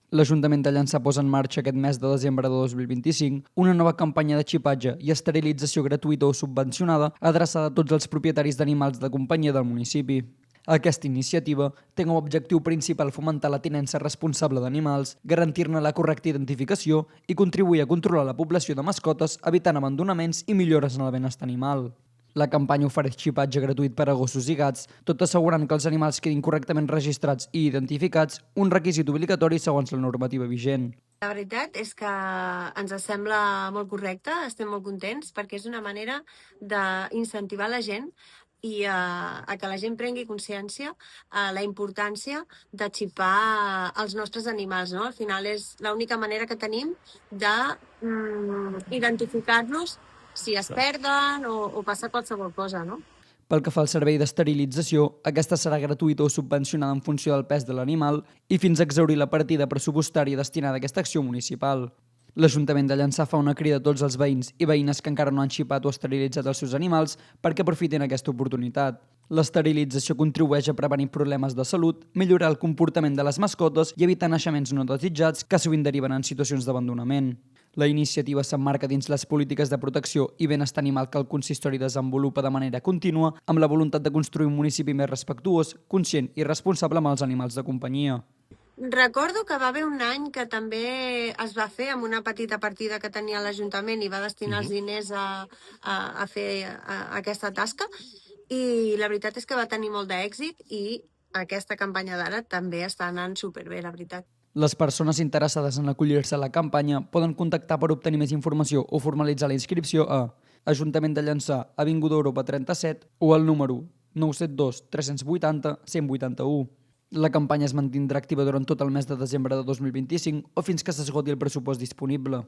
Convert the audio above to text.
L'Ajuntament de Llançà posa en marxa aquest mes de desembre de 2025 una nova campanya de xipatge i esterilització gratuïta o subvencionada adreçada a tots els propietaris d'animals de companyia del municipi. Aquesta iniciativa té com a objectiu principal fomentar la tinença responsable d'animals, garantir-ne la correcta identificació i contribuir a controlar la població de mascotes, evitant abandonaments i millores en el benestar animal. La campanya ofereix xipatge gratuït per a gossos i gats, tot assegurant que els animals quedin correctament registrats i identificats, un requisit obligatori segons la normativa vigent. La veritat és que ens sembla molt correcte, estem molt contents, perquè és una manera d'incentivar la gent i a que la gent prengui consciència la importància de xipar els nostres animals, no? Al final és l'única manera que tenim d'identificar-los si es perden o passa qualsevol cosa, no? Pel que fa al servei d'esterilització, aquesta serà gratuïta o subvencionada en funció del pes de l'animal i fins a exhaurir la partida pressupostària destinada a aquesta acció municipal. L'Ajuntament de Llançà fa una crida a tots els veïns i veïnes que encara no han xipat o esterilitzat els seus animals perquè aprofitin aquesta oportunitat. L'esterilització contribueix a prevenir problemes de salut, millorar el comportament de les mascotes i evitar naixements no desitjats que sovint deriven en situacions d'abandonament. La iniciativa s'emmarca dins les polítiques de protecció i benestar animal que el consistori desenvolupa de manera contínua amb la voluntat de construir un municipi més respectuós, conscient i responsable amb els animals de companyia. Recordo que va haver un any que també es va fer amb una petita partida que tenia l'Ajuntament i va destinar els diners a fer aquesta tasca i la veritat és que va tenir molt d'èxit i aquesta campanya d'ara també està anant superbé, la veritat. Les persones interessades en acollir-se a la campanya poden contactar per obtenir més informació o formalitzar la inscripció a Ajuntament de Llançà, Avinguda Europa 37 o al número 972 380 181. La campanya es mantindrà activa durant tot el mes de desembre de 2025 o fins que s'esgoti el pressupost disponible.